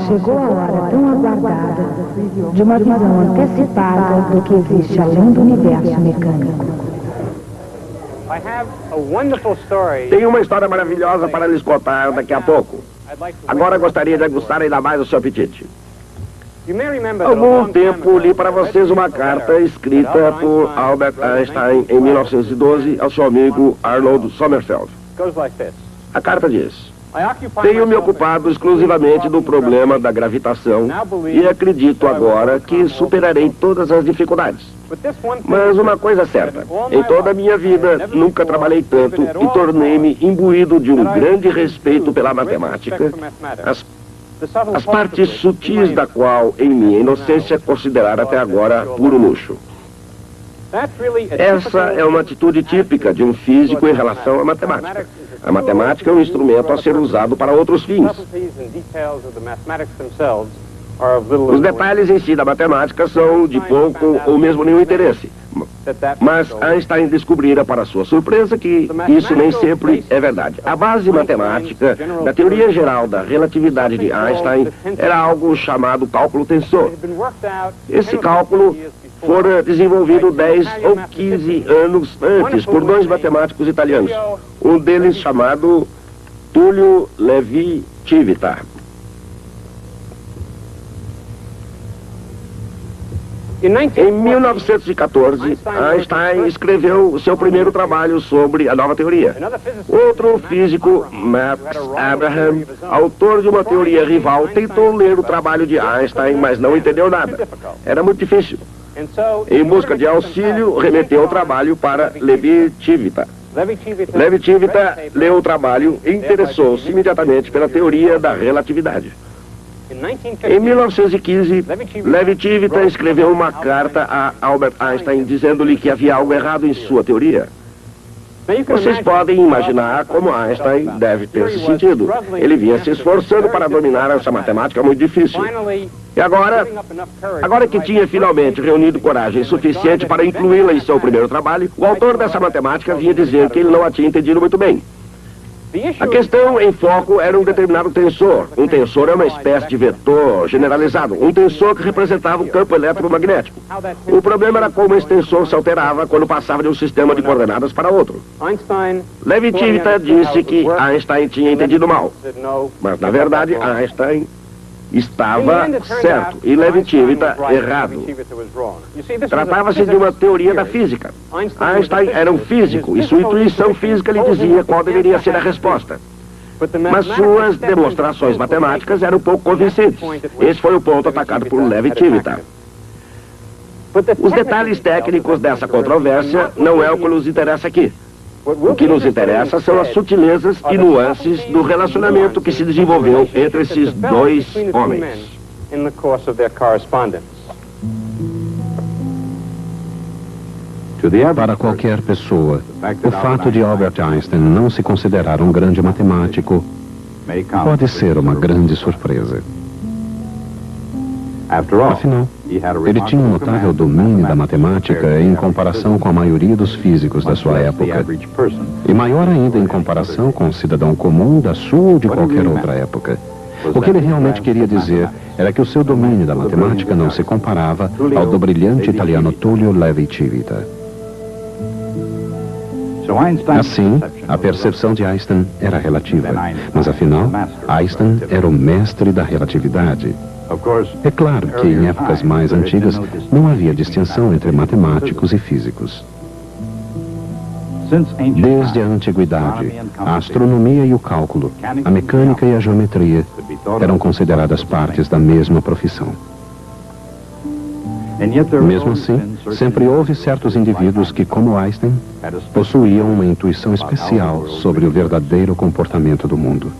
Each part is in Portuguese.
chegou a hora tão aguardada de uma visão antecipada do que existe além do universo mecânico. Tenho uma história maravilhosa para lhes contar daqui a pouco. Agora gostaria de aguçar ainda mais o seu apetite. Há algum tempo li para vocês uma carta escrita por Albert Einstein em 1912 ao seu amigo Arnold Sommerfeld. A carta diz: tenho me ocupado exclusivamente do problema da gravitação e acredito agora que superarei todas as dificuldades. Mas uma coisa é certa, em toda a minha vida nunca trabalhei tanto e tornei-me imbuído de um grande respeito pela matemática, as partes sutis da qual, em minha inocência, considerara até agora puro luxo. Essa é uma atitude típica de um físico em relação à matemática. A matemática é um instrumento a ser usado para outros fins. Os detalhes em si da matemática são de pouco ou mesmo nenhum interesse. Mas Einstein descobrira, para sua surpresa, que isso nem sempre é verdade. A base matemática da teoria geral da relatividade de Einstein era algo chamado cálculo tensor. Esse cálculo fora desenvolvido 10 ou 15 anos antes por dois matemáticos italianos, um deles chamado Tullio Levi-Civita. Em 1914, Einstein escreveu o seu primeiro trabalho sobre a nova teoria. Outro físico, Max Abraham, autor de uma teoria rival, tentou ler o trabalho de Einstein, mas não entendeu nada. Era muito difícil. Em busca de auxílio, remeteu o trabalho para Levi-Civita. Levi-Civita leu o trabalho e interessou-se imediatamente pela teoria da relatividade. Em 1915, Levi-Civita escreveu uma carta a Albert Einstein dizendo-lhe que havia algo errado em sua teoria. Vocês podem imaginar como Einstein deve ter se sentido. Ele vinha se esforçando para dominar essa matemática muito difícil. E agora que tinha finalmente reunido coragem suficiente para incluí-la em seu primeiro trabalho, o autor dessa matemática vinha dizer que ele não a tinha entendido muito bem. A questão em foco era um determinado tensor. Um tensor é uma espécie de vetor generalizado, um tensor que representava o campo eletromagnético. O problema era como esse tensor se alterava quando passava de um sistema de coordenadas para outro. Levi-Civita disse que Einstein tinha entendido mal, mas na verdade Einstein estava certo e Levi-Civita errado. Tratava-se de uma teoria da física. Einstein era um físico e sua intuição física lhe dizia qual deveria ser a resposta. Mas suas demonstrações matemáticas eram pouco convincentes. Esse foi o ponto atacado por Levi-Civita. Os detalhes técnicos dessa controvérsia não é o que nos interessa aqui. O que nos interessa são as sutilezas e nuances do relacionamento que se desenvolveu entre esses dois homens. Para qualquer pessoa, o fato de Albert Einstein não se considerar um grande matemático pode ser uma grande surpresa. Afinal, ele tinha um notável domínio da matemática em comparação com a maioria dos físicos da sua época, e maior ainda em comparação com o cidadão comum da sua ou de qualquer outra época. O que ele realmente queria dizer era que o seu domínio da matemática não se comparava ao do brilhante italiano Tullio Levi-Civita. Assim, a percepção de Einstein era relativa, mas afinal, Einstein era o mestre da relatividade. É claro que em épocas mais antigas não havia distinção entre matemáticos e físicos. Desde a antiguidade, a astronomia e o cálculo, a mecânica e a geometria eram consideradas partes da mesma profissão. Mesmo assim, sempre houve certos indivíduos que, como Einstein, possuíam uma intuição especial sobre o verdadeiro comportamento do mundo.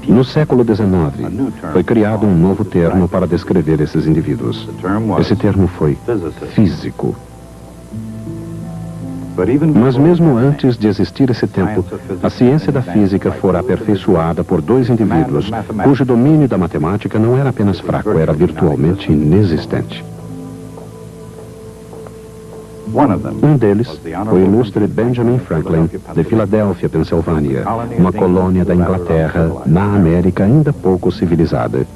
No século XIX, foi criado um novo termo para descrever esses indivíduos. Esse termo foi físico. Mas mesmo antes de existir esse tempo, a ciência da física fora aperfeiçoada por dois indivíduos, cujo domínio da matemática não era apenas fraco, era virtualmente inexistente. Um deles foi o ilustre Benjamin Franklin, de Filadélfia, Pensilvânia, uma colônia da Inglaterra, na América ainda pouco civilizada.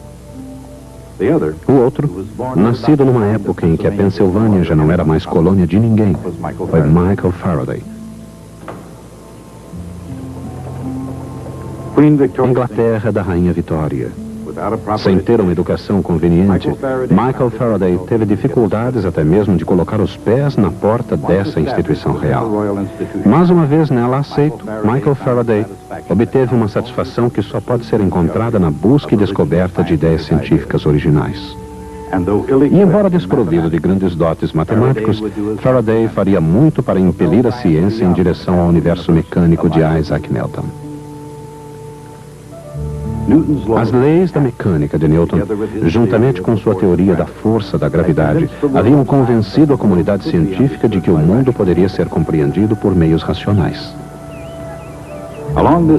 O outro, nascido numa época em que a Pensilvânia já não era mais colônia de ninguém, foi Michael Faraday. Inglaterra da Rainha Vitória. Sem ter uma educação conveniente, Michael Faraday teve dificuldades até mesmo de colocar os pés na porta dessa instituição real. Mas uma vez nela aceito, Michael Faraday obteve uma satisfação que só pode ser encontrada na busca e descoberta de ideias científicas originais. E embora desprovido de grandes dotes matemáticos, Faraday faria muito para impelir a ciência em direção ao universo mecânico de Isaac Newton. As leis da mecânica de Newton, juntamente com sua teoria da força da gravidade, haviam convencido a comunidade científica de que o mundo poderia ser compreendido por meios racionais.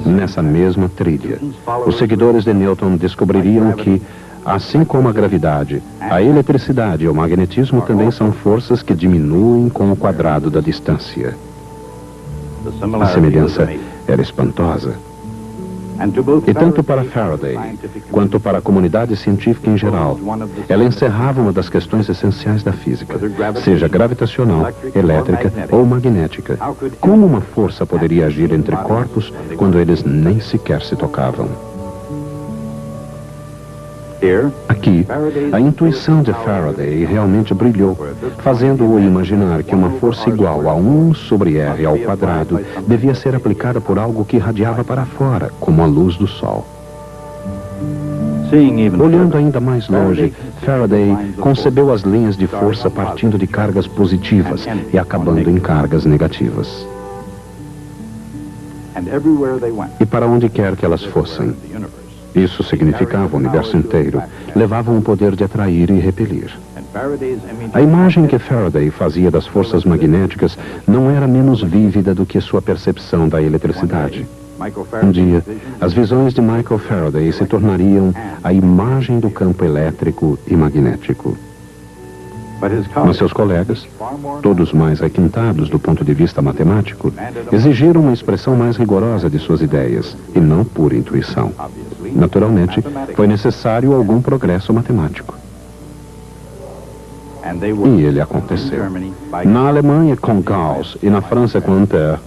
Nessa mesma trilha, os seguidores de Newton descobririam que, assim como a gravidade, a eletricidade e o magnetismo também são forças que diminuem com o quadrado da distância. A semelhança era espantosa. E tanto para Faraday, quanto para a comunidade científica em geral, ela encerrava uma das questões essenciais da física, seja gravitacional, elétrica ou magnética. Como uma força poderia agir entre corpos quando eles nem sequer se tocavam? Aqui, a intuição de Faraday realmente brilhou, fazendo-o imaginar que uma força igual a 1 sobre R ao quadrado devia ser aplicada por algo que irradiava para fora, como a luz do Sol. Olhando ainda mais longe, Faraday concebeu as linhas de força partindo de cargas positivas e acabando em cargas negativas. E para onde quer que elas fossem, isso significava o universo inteiro, levavam o poder de atrair e repelir. A imagem que Faraday fazia das forças magnéticas não era menos vívida do que sua percepção da eletricidade. Um dia, as visões de Michael Faraday se tornariam a imagem do campo elétrico e magnético. Mas seus colegas, todos mais requintados do ponto de vista matemático, exigiram uma expressão mais rigorosa de suas ideias, e não pura intuição. Naturalmente, foi necessário algum progresso matemático. E ele aconteceu. Na Alemanha com Gauss e na França com Ampère.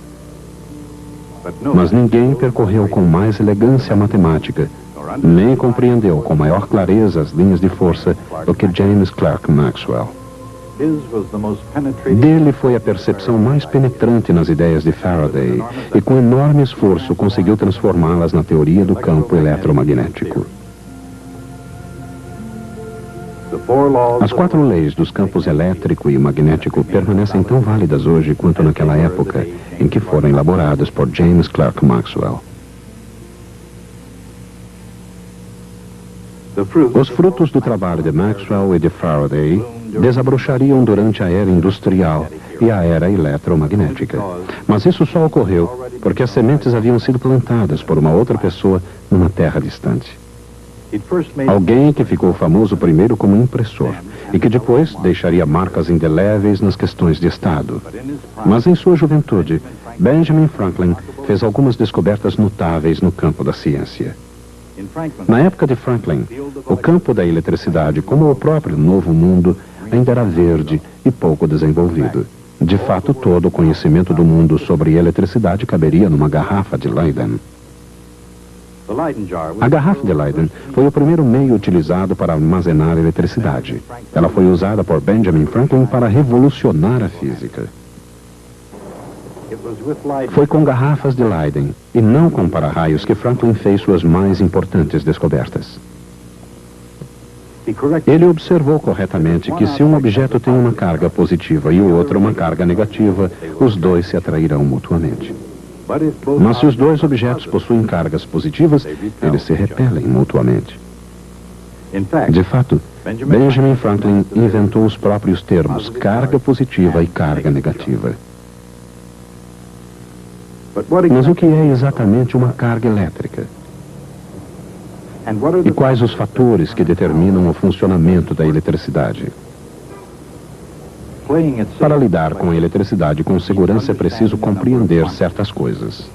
Mas ninguém percorreu com mais elegância a matemática, nem compreendeu com maior clareza as linhas de força do que James Clerk Maxwell. Dele foi a percepção mais penetrante nas ideias de Faraday e com enorme esforço conseguiu transformá-las na teoria do campo eletromagnético. As 4 leis dos campos elétrico e magnético permanecem tão válidas hoje quanto naquela época em que foram elaboradas por James Clerk Maxwell. Os frutos do trabalho de Maxwell e de Faraday desabrochariam durante a era industrial e a era eletromagnética. Mas isso só ocorreu porque as sementes haviam sido plantadas por uma outra pessoa numa terra distante. Alguém que ficou famoso primeiro como impressor e que depois deixaria marcas indeléveis nas questões de Estado. Mas em sua juventude, Benjamin Franklin fez algumas descobertas notáveis no campo da ciência. Na época de Franklin, o campo da eletricidade, como o próprio Novo Mundo, ainda era verde e pouco desenvolvido. De fato, todo o conhecimento do mundo sobre eletricidade caberia numa garrafa de Leyden. A garrafa de Leyden foi o primeiro meio utilizado para armazenar eletricidade. Ela foi usada por Benjamin Franklin para revolucionar a física. Foi com garrafas de Leyden e não com para-raios que Franklin fez suas mais importantes descobertas. Ele observou corretamente que se um objeto tem uma carga positiva e o outro uma carga negativa, os dois se atrairão mutuamente. Mas se os dois objetos possuem cargas positivas, eles se repelem mutuamente. De fato, Benjamin Franklin inventou os próprios termos carga positiva e carga negativa. Mas o que é exatamente uma carga elétrica? E quais os fatores que determinam o funcionamento da eletricidade? Para lidar com a eletricidade com segurança é preciso compreender certas coisas.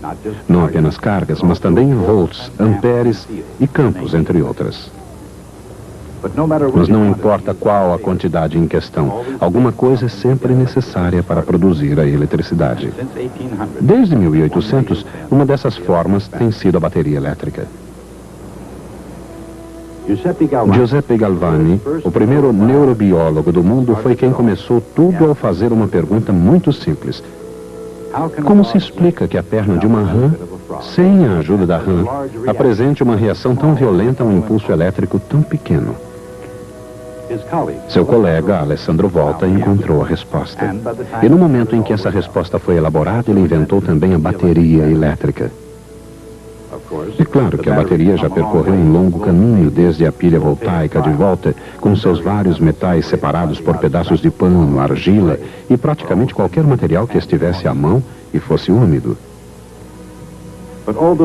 Não apenas cargas, mas também volts, amperes e campos, entre outras. Mas não importa qual a quantidade em questão, alguma coisa é sempre necessária para produzir a eletricidade. Desde 1800, uma dessas formas tem sido a bateria elétrica. Giuseppe Galvani, o primeiro neurobiólogo do mundo, foi quem começou tudo ao fazer uma pergunta muito simples. Como se explica que a perna de uma rã, sem a ajuda da rã, apresente uma reação tão violenta a um impulso elétrico tão pequeno? Seu colega, Alessandro Volta, encontrou a resposta. E no momento em que essa resposta foi elaborada, ele inventou também a bateria elétrica. É claro que a bateria já percorreu um longo caminho desde a pilha voltaica de volta, com seus vários metais separados por pedaços de pano, argila e praticamente qualquer material que estivesse à mão e fosse úmido.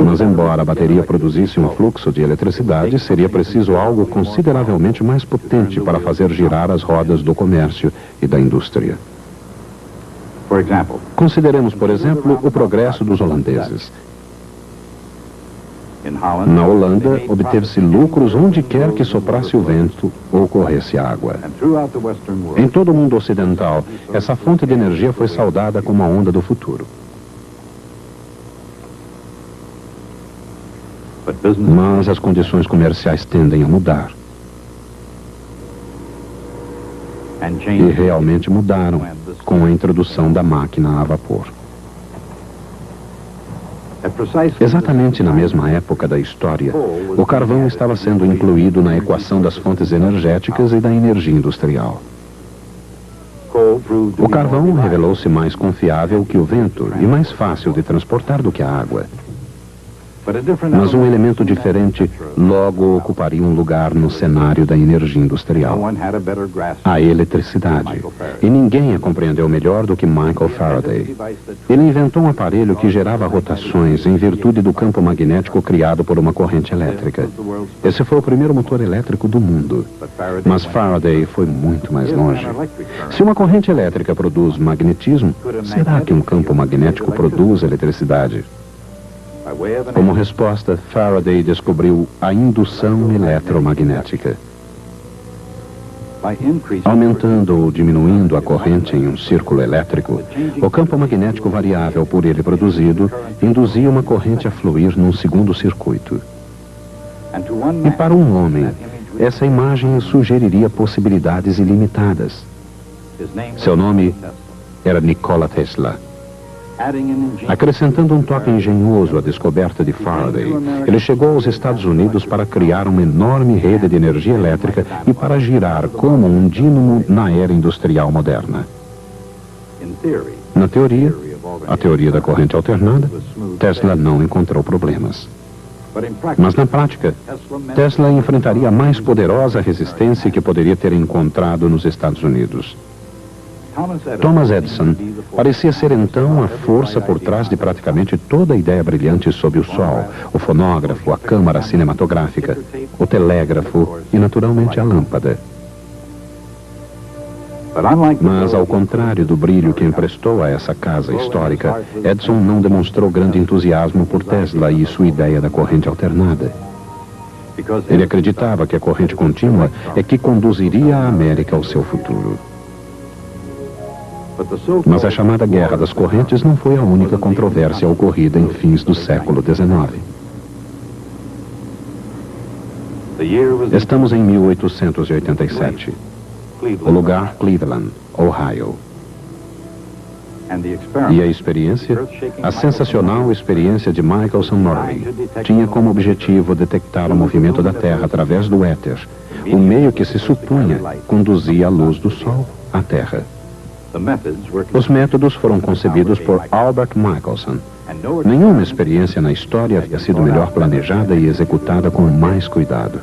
Mas embora a bateria produzisse um fluxo de eletricidade, seria preciso algo consideravelmente mais potente para fazer girar as rodas do comércio e da indústria. Consideremos, por exemplo, o progresso dos holandeses. Na Holanda, obteve-se lucros onde quer que soprasse o vento ou corresse água. Em todo o mundo ocidental, essa fonte de energia foi saudada como a onda do futuro. Mas as condições comerciais tendem a mudar. E realmente mudaram com a introdução da máquina a vapor. Exatamente na mesma época da história, o carvão estava sendo incluído na equação das fontes energéticas e da energia industrial. O carvão revelou-se mais confiável que o vento e mais fácil de transportar do que a água. Mas um elemento diferente logo ocuparia um lugar no cenário da energia industrial: a eletricidade. E ninguém a compreendeu melhor do que Michael Faraday. Ele inventou um aparelho que gerava rotações em virtude do campo magnético criado por uma corrente elétrica. Esse foi o primeiro motor elétrico do mundo. Mas Faraday foi muito mais longe. Se uma corrente elétrica produz magnetismo, será que um campo magnético produz eletricidade? Como resposta, Faraday descobriu a indução eletromagnética. Aumentando ou diminuindo a corrente em um círculo elétrico, o campo magnético variável por ele produzido induzia uma corrente a fluir num segundo circuito. E para um homem, essa imagem sugeriria possibilidades ilimitadas. Seu nome era Nikola Tesla. Acrescentando um toque engenhoso à descoberta de Faraday, ele chegou aos Estados Unidos para criar uma enorme rede de energia elétrica e para girar como um dínamo na era industrial moderna. Na teoria, a teoria da corrente alternada, Tesla não encontrou problemas. Mas na prática, Tesla enfrentaria a mais poderosa resistência que poderia ter encontrado nos Estados Unidos. Thomas Edison parecia ser então a força por trás de praticamente toda a ideia brilhante sobre o Sol, o fonógrafo, a câmara cinematográfica, o telégrafo e, naturalmente, a lâmpada. Mas, ao contrário do brilho que emprestou a essa casa histórica, Edison não demonstrou grande entusiasmo por Tesla e sua ideia da corrente alternada. Ele acreditava que a corrente contínua é que conduziria a América ao seu futuro. Mas a chamada Guerra das Correntes não foi a única controvérsia ocorrida em fins do século XIX. Estamos em 1887. O lugar, Cleveland, Ohio. E a experiência? A sensacional experiência de Michelson Morley tinha como objetivo detectar o movimento da Terra através do éter, o meio que se supunha conduzia a luz do Sol à Terra. Os métodos foram concebidos por Albert Michelson. Nenhuma experiência na história havia sido melhor planejada e executada com mais cuidado.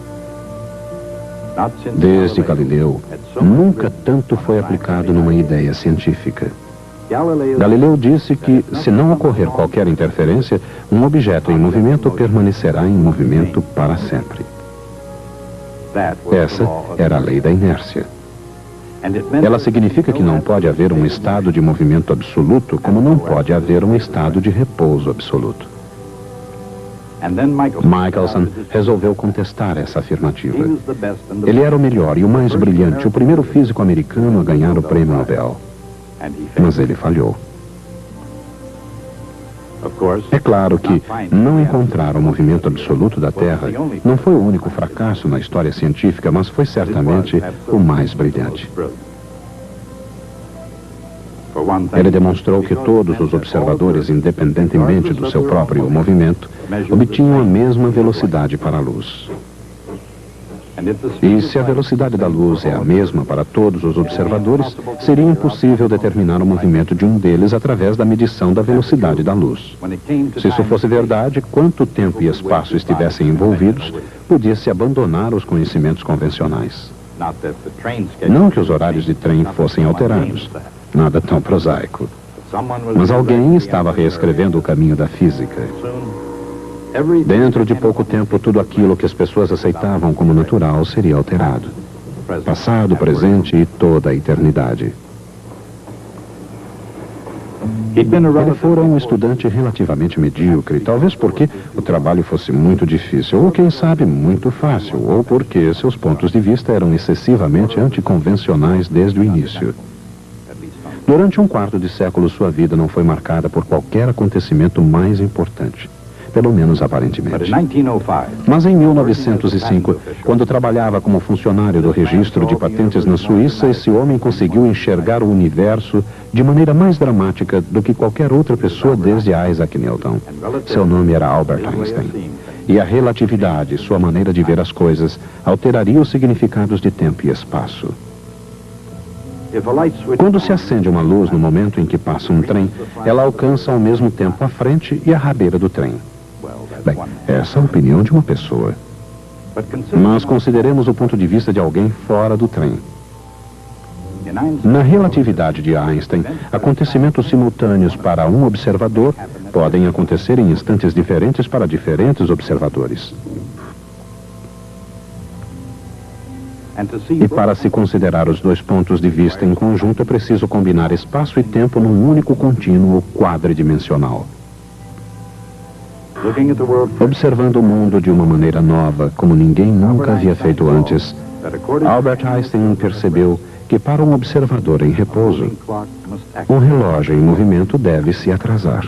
Desde Galileu, nunca tanto foi aplicado numa ideia científica. Galileu disse que, se não ocorrer qualquer interferência, um objeto em movimento permanecerá em movimento para sempre. Essa era a lei da inércia. Ela significa que não pode haver um estado de movimento absoluto, como não pode haver um estado de repouso absoluto. Michelson resolveu contestar essa afirmativa. Ele era o melhor e o mais brilhante, o primeiro físico americano a ganhar o prêmio Nobel. Mas ele falhou. É claro que não encontrar o movimento absoluto da Terra não foi o único fracasso na história científica, mas foi certamente o mais brilhante. Ele demonstrou que todos os observadores, independentemente do seu próprio movimento, obtinham a mesma velocidade para a luz. E se a velocidade da luz é a mesma para todos os observadores, seria impossível determinar o movimento de um deles através da medição da velocidade da luz. Se isso fosse verdade, quanto tempo e espaço estivessem envolvidos, podia-se abandonar os conhecimentos convencionais. Não que os horários de trem fossem alterados, nada tão prosaico. Mas alguém estava reescrevendo o caminho da física. Dentro de pouco tempo, tudo aquilo que as pessoas aceitavam como natural seria alterado. Passado, presente e toda a eternidade. Ele fora um estudante relativamente medíocre, talvez porque o trabalho fosse muito difícil, ou quem sabe, muito fácil, ou porque seus pontos de vista eram excessivamente anticonvencionais desde o início. Durante um quarto de século, sua vida não foi marcada por qualquer acontecimento mais importante. Pelo menos aparentemente. Mas em 1905, quando trabalhava como funcionário do registro de patentes na Suíça, esse homem conseguiu enxergar o universo de maneira mais dramática do que qualquer outra pessoa desde Isaac Newton. Seu nome era Albert Einstein. E a relatividade, sua maneira de ver as coisas, alteraria os significados de tempo e espaço. Quando se acende uma luz no momento em que passa um trem, ela alcança ao mesmo tempo a frente e a rabeira do trem. Bem, essa é a opinião de uma pessoa. Mas consideremos o ponto de vista de alguém fora do trem. Na relatividade de Einstein, acontecimentos simultâneos para um observador podem acontecer em instantes diferentes para diferentes observadores. E para se considerar os dois pontos de vista em conjunto, é preciso combinar espaço e tempo num único contínuo quadridimensional. Observando o mundo de uma maneira nova, como ninguém nunca havia feito antes, Albert Einstein percebeu que para um observador em repouso, um relógio em movimento deve se atrasar.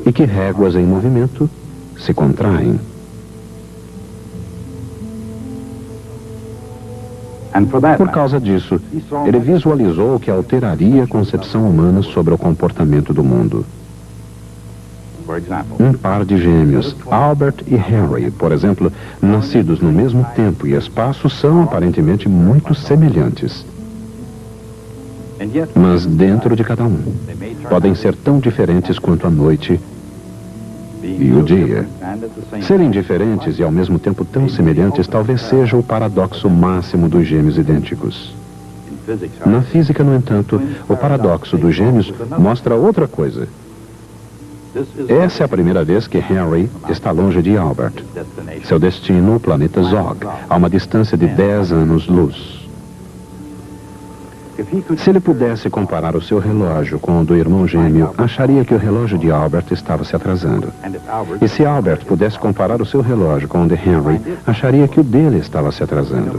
E que réguas em movimento se contraem. Por causa disso, ele visualizou o que alteraria a concepção humana sobre o comportamento do mundo. Um par de gêmeos, Albert e Henry, por exemplo, nascidos no mesmo tempo e espaço, são aparentemente muito semelhantes. Mas dentro de cada um, podem ser tão diferentes quanto a noite e o dia. Serem diferentes e ao mesmo tempo tão semelhantes talvez seja o paradoxo máximo dos gêmeos idênticos. Na física, no entanto, o paradoxo dos gêmeos mostra outra coisa. Essa é a primeira vez que Henry está longe de Albert. Seu destino, o planeta Zog, a uma distância de 10 anos-luz. Se ele pudesse comparar o seu relógio com o do irmão gêmeo, acharia que o relógio de Albert estava se atrasando. E se Albert pudesse comparar o seu relógio com o de Henry, acharia que o dele estava se atrasando.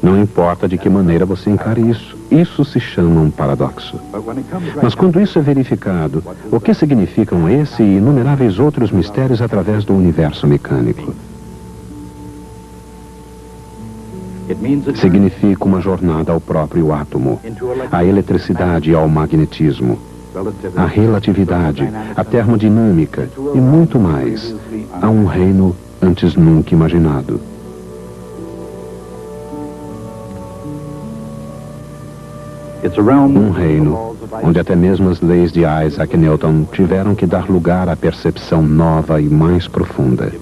Não importa de que maneira você encare isso, isso se chama um paradoxo. Mas quando isso é verificado, o que significam esse e inumeráveis outros mistérios através do universo mecânico? Significa uma jornada ao próprio átomo, à eletricidade e ao magnetismo, à relatividade, à termodinâmica e muito mais, a um reino antes nunca imaginado. Um reino onde até mesmo as leis de Isaac Newton tiveram que dar lugar à percepção nova e mais profunda,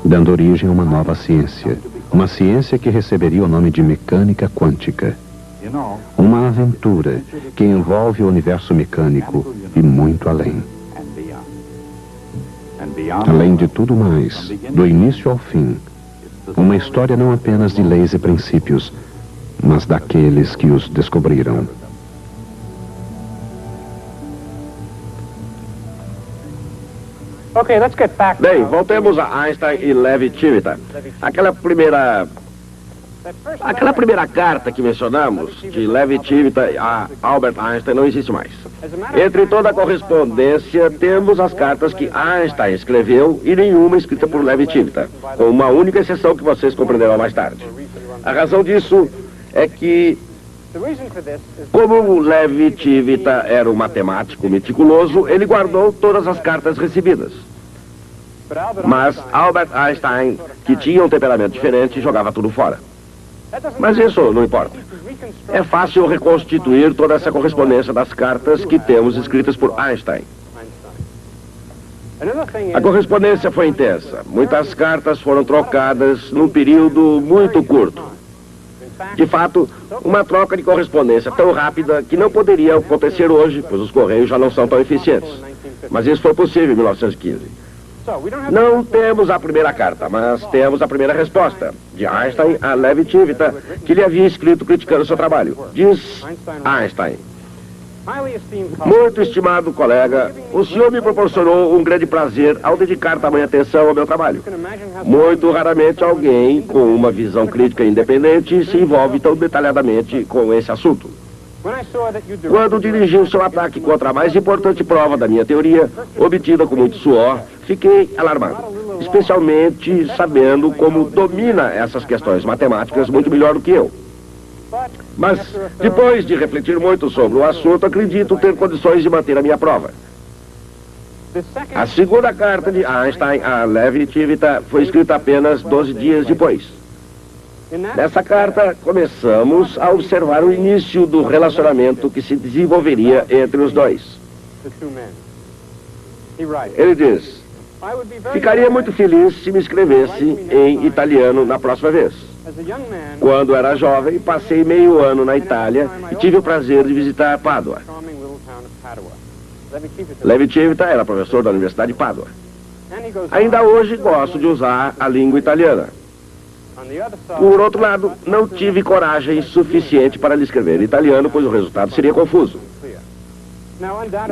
dando origem a uma nova ciência. Uma ciência que receberia o nome de mecânica quântica. Uma aventura que envolve o universo mecânico e muito além. Além de tudo mais, do início ao fim, Uma história não apenas de leis e princípios, mas daqueles que os descobriram. Bem, voltemos a Einstein e Levi-Civita. Aquela primeira carta que mencionamos, de Levi-Civita a Albert Einstein, não existe mais. Entre toda a correspondência, temos as cartas que Einstein escreveu e nenhuma escrita por Levi-Civita, com uma única exceção que vocês compreenderão mais tarde. A razão disso é que, como Levi-Civita era um matemático meticuloso, ele guardou todas as cartas recebidas. Mas Albert Einstein, que tinha um temperamento diferente, jogava tudo fora. Mas isso não importa. É fácil reconstituir toda essa correspondência das cartas que temos escritas por Einstein. A correspondência foi intensa. Muitas cartas foram trocadas num período muito curto. De fato, uma troca de correspondência tão rápida que não poderia acontecer hoje, pois os correios já não são tão eficientes. Mas isso foi possível em 1915. Não temos a primeira carta, mas temos a primeira resposta, de Einstein a Levi-Civita, que lhe havia escrito criticando seu trabalho. Diz Einstein: muito estimado colega, o senhor me proporcionou um grande prazer ao dedicar tamanha atenção ao meu trabalho. Muito raramente alguém com uma visão crítica independente se envolve tão detalhadamente com esse assunto. Quando dirigiu seu ataque contra a mais importante prova da minha teoria, obtida com muito suor, fiquei alarmado, especialmente sabendo como domina essas questões matemáticas muito melhor do que eu. Mas, depois de refletir muito sobre o assunto, acredito ter condições de manter a minha prova. A segunda carta de Einstein a Levi-Civita foi escrita apenas 12 dias depois. Nessa carta, começamos a observar o início do relacionamento que se desenvolveria entre os dois. Ele diz: ficaria muito feliz se me escrevesse em italiano na próxima vez. Quando era jovem, passei meio ano na Itália e tive o prazer de visitar Pádua. Levi-Civita era professor da Universidade de Pádua. Ainda hoje gosto de usar a língua italiana. Por outro lado, não tive coragem suficiente para lhe escrever em italiano, pois o resultado seria confuso.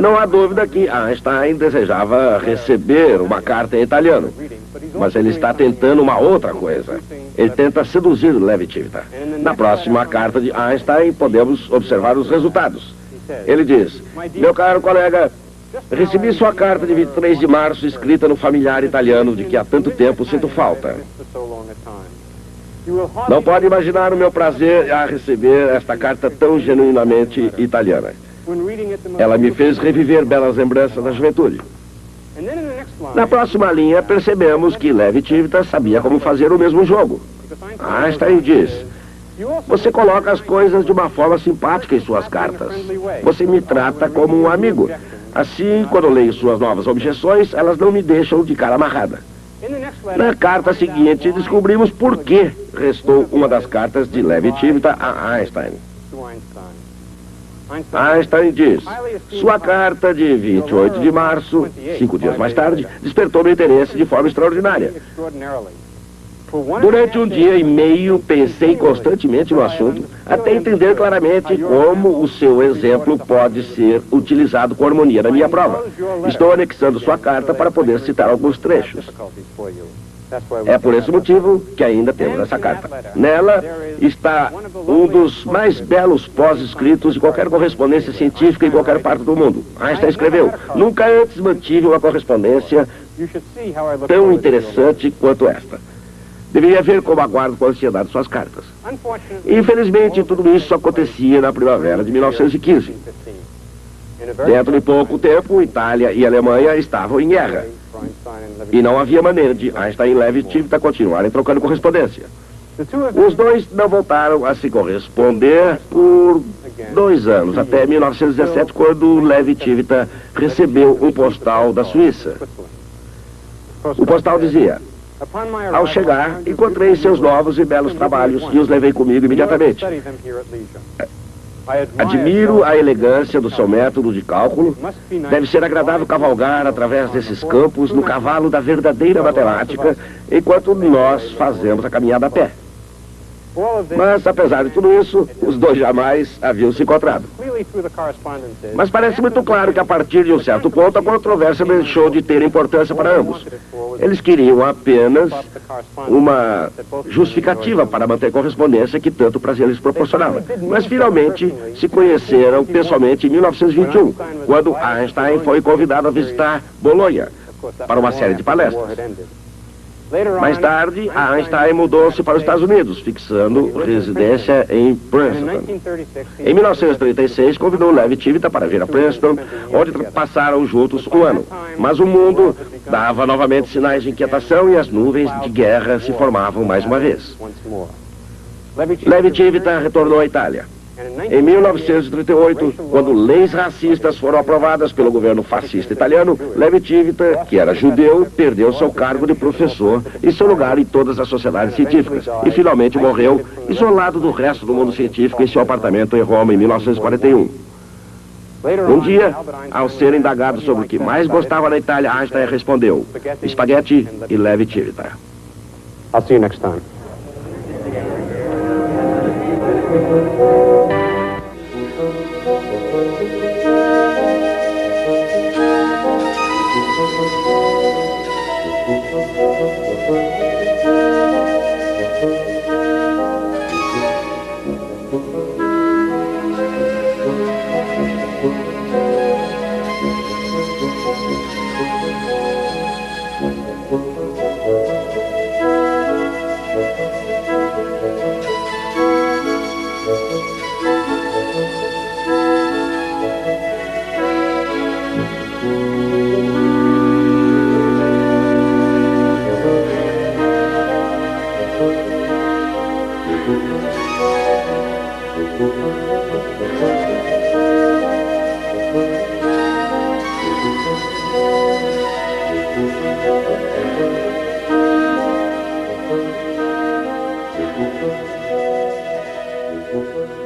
Não há dúvida que Einstein desejava receber uma carta em italiano, mas ele está tentando uma outra coisa. Ele tenta seduzir Levi-Civita. Na próxima carta de Einstein, podemos observar os resultados. Ele diz: meu caro colega, recebi sua carta de 23 de março, escrita no familiar italiano de que há tanto tempo sinto falta. Não pode imaginar o meu prazer a receber esta carta tão genuinamente italiana. Ela me fez reviver belas lembranças da juventude. Na próxima linha, percebemos que Levi-Civita sabia como fazer o mesmo jogo. Einstein diz: você coloca as coisas de uma forma simpática em suas cartas. Você me trata como um amigo. Assim, quando leio suas novas objeções, elas não me deixam de cara amarrada. Na carta seguinte, descobrimos por que restou uma das cartas de Levi-Civita a Einstein. Einstein diz: sua carta de 28 de março, 5 dias mais tarde, despertou meu interesse de forma extraordinária. Durante um dia e meio, pensei constantemente no assunto, até entender claramente como o seu exemplo pode ser utilizado com harmonia na minha prova. Estou anexando sua carta para poder citar alguns trechos. É por esse motivo que ainda temos essa carta. Nela está um dos mais belos pós-escritos de qualquer correspondência científica em qualquer parte do mundo. Einstein escreveu: nunca antes mantive uma correspondência tão interessante quanto esta. Deveria ver como aguardo com ansiedade suas cartas. Infelizmente, tudo isso acontecia na primavera de 1915. Dentro de pouco tempo, Itália e Alemanha estavam em guerra. E não havia maneira de Einstein e Levi-Civita continuarem trocando correspondência. Os dois não voltaram a se corresponder por 2 anos, até 1917, quando Levi-Civita recebeu um postal da Suíça. O postal dizia: ao chegar, encontrei seus novos e belos trabalhos e os levei comigo imediatamente. Admiro a elegância do seu método de cálculo. Deve ser agradável cavalgar através desses campos no cavalo da verdadeira matemática, enquanto nós fazemos a caminhada a pé. Mas, apesar de tudo isso, os dois jamais haviam se encontrado. Mas parece muito claro que, a partir de um certo ponto, a controvérsia deixou de ter importância para ambos. Eles queriam apenas uma justificativa para manter a correspondência que tanto prazer lhes proporcionava. Mas, finalmente, se conheceram pessoalmente em 1921, quando Einstein foi convidado a visitar Bolonha para uma série de palestras. Mais tarde, Einstein mudou-se para os Estados Unidos, fixando residência em Princeton. Em 1936, convidou Levi Civita para vir a Princeton, onde passaram juntos um ano. Mas o mundo dava novamente sinais de inquietação e as nuvens de guerra se formavam mais uma vez. Levi Civita retornou à Itália. Em 1938, quando leis racistas foram aprovadas pelo governo fascista italiano, Levi Civita, que era judeu, perdeu seu cargo de professor e seu lugar em todas as sociedades científicas. E finalmente morreu, isolado do resto do mundo científico, em seu apartamento em Roma, em 1941. Um dia, ao ser indagado sobre o que mais gostava da Itália, Einstein respondeu: espaguete e Levi Civita. I'll see you next time. Thank you.